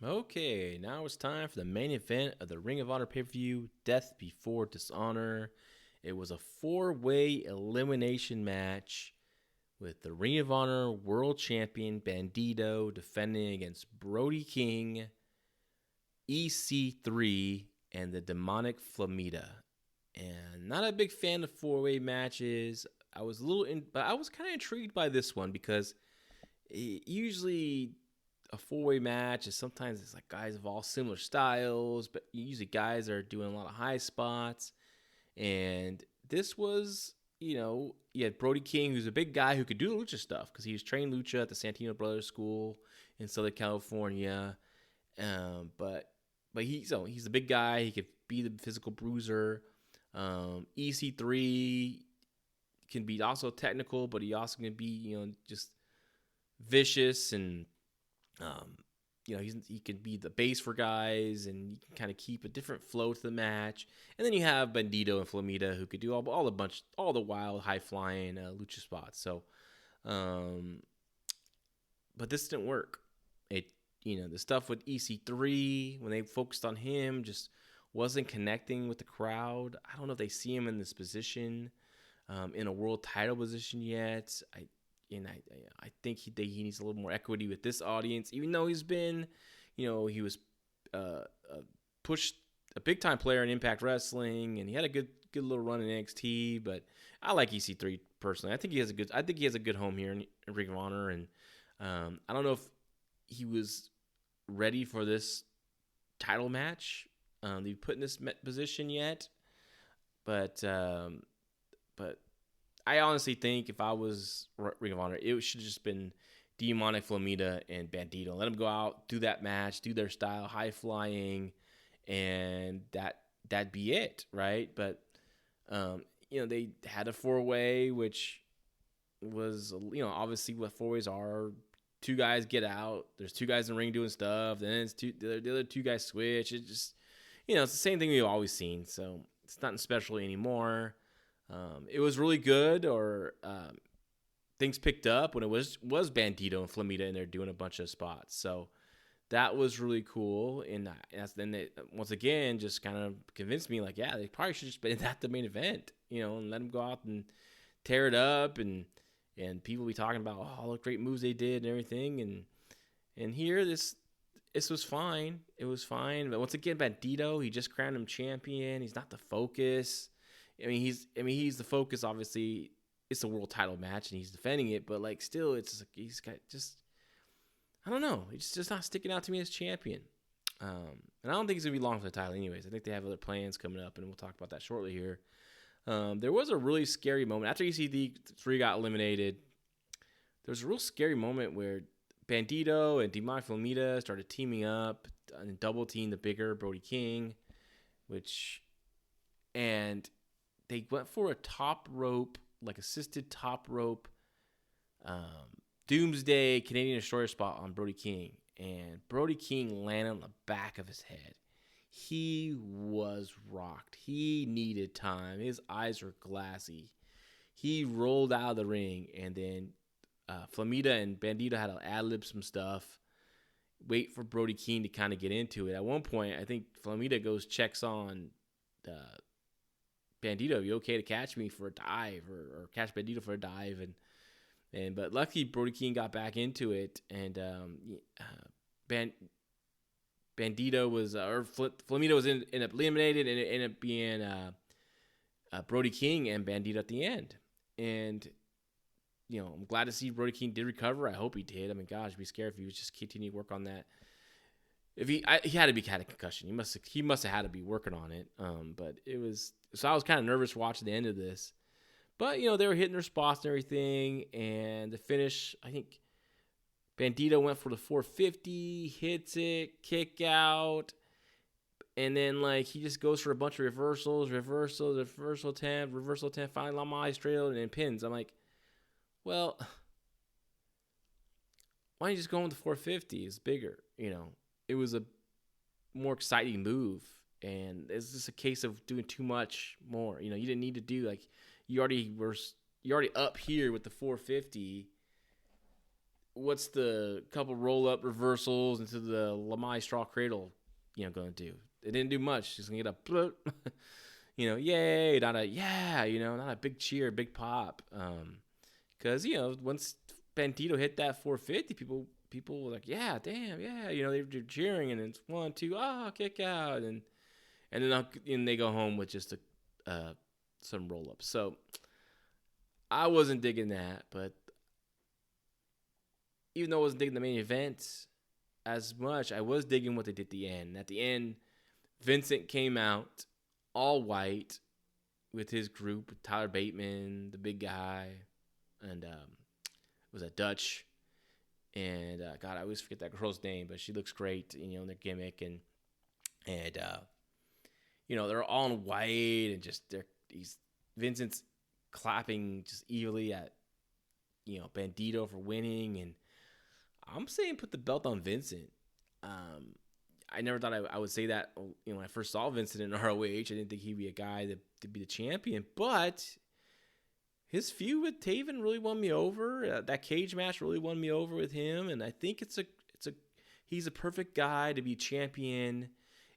Okay, now it's time for the main event of the Ring of Honor pay-per-view, Death Before Dishonor. It was a four-way elimination match with the Ring of Honor World Champion Bandido defending against Brody King, EC3, and the demonic Flamita. And not a big fan of four-way matches. But I was kind of intrigued by this one because usually a four-way match is sometimes it's like guys of all similar styles, but usually guys are doing a lot of high spots. And this was, you had Brody King, who's a big guy who could do lucha stuff because he was trained lucha at the Santino Brothers School in Southern California. But he's a big guy. He could be the physical bruiser. EC3 can be also technical, but he also can be, just vicious and he can be the base for guys, and you can kind of keep a different flow to the match. And then you have Bandido and Flamita who could do all the wild, high flying lucha spots. So, but this didn't work. The stuff with EC3 when they focused on him just wasn't connecting with the crowd. I don't know if they see him in this position, in a world title position yet. I think he needs a little more equity with this audience, even though he's been, he was pushed a big time player in Impact Wrestling, and he had a good little run in NXT. But I like EC3 personally. I think he has a good home here in Ring of Honor, and I don't know if he was ready for this title match. They put in this position yet, but I honestly think if I was Ring of Honor, it should have just been Demonic Flamita and Bandido. Let them go out, do that match, do their style, high flying, and that'd be it, right? But they had a four-way, which was obviously what four-ways are. Two guys get out. There's two guys in the ring doing stuff. Then the other two guys switch. It just it's the same thing we've always seen. So it's nothing special anymore. It was really good, or things picked up when it was Bandido and Flamita in there doing a bunch of spots. So that was really cool. And then they, once again, just kind of convinced me, like, yeah, they probably should just been at the main event, and let them go out and tear it up, and people be talking about all the great moves they did and everything. And here, this was fine. It was fine. But once again, Bandido, he just crowned him champion. He's not the focus. He's the focus. Obviously, it's a world title match, and he's defending it. But still, it's he's got I don't know. He's just not sticking out to me as champion. And I don't think he's gonna be long for the title, anyways. I think they have other plans coming up, and we'll talk about that shortly here. There was a really scary moment after EC3 got eliminated. There was a real scary moment where Bandido and Demonic Flamita started teaming up and double team the bigger Brody King, and they went for a top rope, assisted top rope, Doomsday Canadian Destroyer spot on Brody King. And Brody King landed on the back of his head. He was rocked. He needed time. His eyes were glassy. He rolled out of the ring, and then Flamita and Bandido had to ad-lib some stuff, wait for Brody King to kind of get into it. At one point, I think Flamita checks on Bandido, you okay to catch me for a dive, or catch Bandido for a dive, but luckily Brody King got back into it, and Bandido was Flamita was ended up eliminated, and it ended up being Brody King and Bandido at the end. And I'm glad to see Brody King did recover. I hope he did. I mean, gosh, I'd be scared if he was just continue to work on that. If he had a concussion, he must have had to be working on it. But it was, so I was kind of nervous watching the end of this. But they were hitting their spots and everything, and the finish, I think Bandido went for the 450, hits it, kick out, and then he just goes for a bunch of reversal attempt, finally Lamai straight out and then pins. I'm like, well, why don't you just go with the 450? It's bigger, It was a more exciting move, and it's just a case of doing too much more. You didn't need to do you already up here with the 450. what's the couple roll up reversals into the Lamai straw cradle, going to do? It didn't do much. She's gonna get a bloop, yay, not a yeah, not a big cheer, big pop. Because once Bandido hit that 450, people were like, yeah, damn, yeah, they're cheering, and it's 1, 2, kick out, and then they go home with just some roll ups. So I wasn't digging that, but even though I wasn't digging the main event as much, I was digging what they did at the end. At the end, Vincent came out all white with his group, with Tyler Bateman, the big guy, and was a Dutch. And God, I always forget that girl's name, but she looks great, in their gimmick, and they're all in white, and just Vincent's clapping just evilly at Bandido for winning, and I'm saying put the belt on Vincent. I never thought I would say that. When I first saw Vincent in ROH, I didn't think he'd be a guy to be the champion. But his feud with Taven really won me over. That cage match really won me over with him, and I think he's a perfect guy to be champion,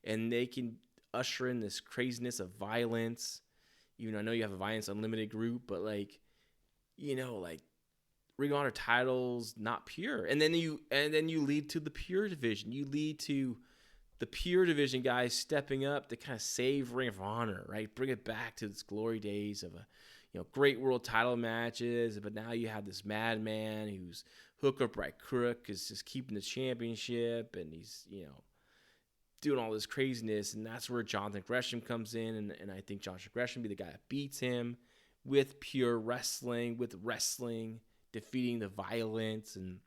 and they can usher in this craziness of violence. Even though I know you have a Violence Unlimited group, but Ring of Honor titles not pure, and then you lead to the pure division. You lead to the pure division guys stepping up to kind of save Ring of Honor, right? Bring it back to its glory days of great world title matches. But now you have this madman who's hook up right crook is just keeping the championship, and he's doing all this craziness, and that's where Jonathan Gresham comes in, and I think Jonathan Gresham be the guy that beats him with pure wrestling, defeating the violence, and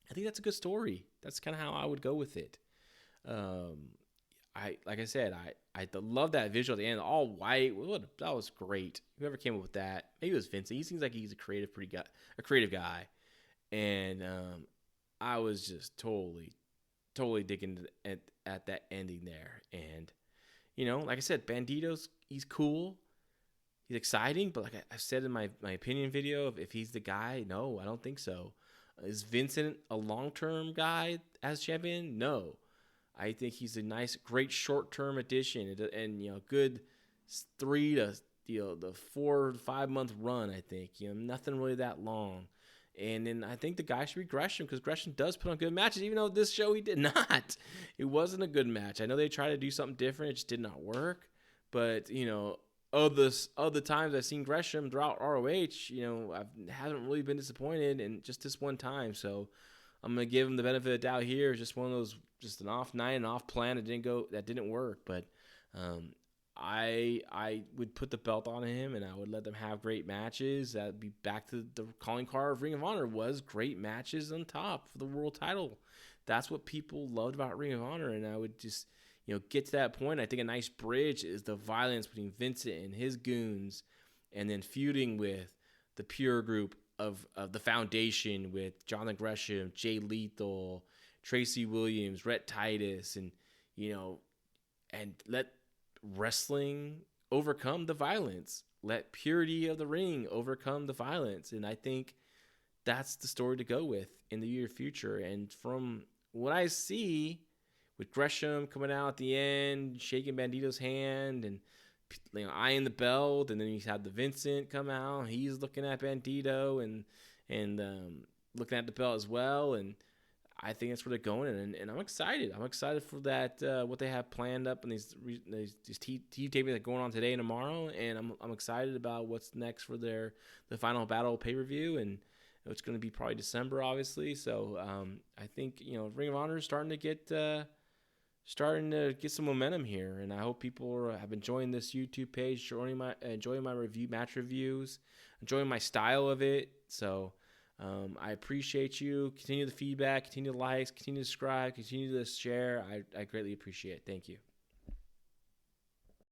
I think that's a good story. That's kind of how I would go with it. I love that visual at the end, all white. That was great. Whoever came up with that, maybe it was Vincent. He seems like he's a creative guy, and I was just totally digging at that ending there. And like I said, he's cool. He's exciting, but like I said in my opinion video, if he's the guy, no, I don't think so. Is Vincent a long-term guy as champion? No. I think he's a nice, great short-term addition, and good 3 to the 4 to 5 month run. I think nothing really that long. And then I think the guy should be Gresham, because Gresham does put on good matches, even though this show he did not. It wasn't a good match. I know they tried to do something different. It just did not work. But, of the times I've seen Gresham throughout ROH, I haven't really been disappointed, and just this one time. So I'm going to give him the benefit of the doubt here. It's just one of those, just an off night, an off plan. That didn't work. But I would put the belt on him, and I would let them have great matches. That would be back to the calling card of Ring of Honor, was great matches on top for the world title. That's what people loved about Ring of Honor, and I would just get to that point. I think a nice bridge is the violence between Vincent and his goons, and then feuding with the pure group of the Foundation with Jonathan Gresham, Jay Lethal, Tracy Williams, Rhett Titus, and and let wrestling overcome the violence. Let purity of the ring overcome the violence. And I think that's the story to go with in the near future. And from what I see, with Gresham coming out at the end, shaking Bandido's hand, and eyeing the belt, and then you have the Vincent come out. He's looking at Bandido and looking at the belt as well. And I think that's where they're going, and I'm excited. I'm excited for that, what they have planned up, and these TV tapings that are going on today and tomorrow. And I'm excited about what's next for the Final Battle pay-per-view, and it's going to be probably December, obviously. So I think Ring of Honor is starting to get some momentum here, and I hope people have enjoying this YouTube page, enjoying my match reviews, enjoying my style of it. So I appreciate you. Continue the feedback, continue the likes, continue to subscribe, continue to share. I greatly appreciate it. Thank you.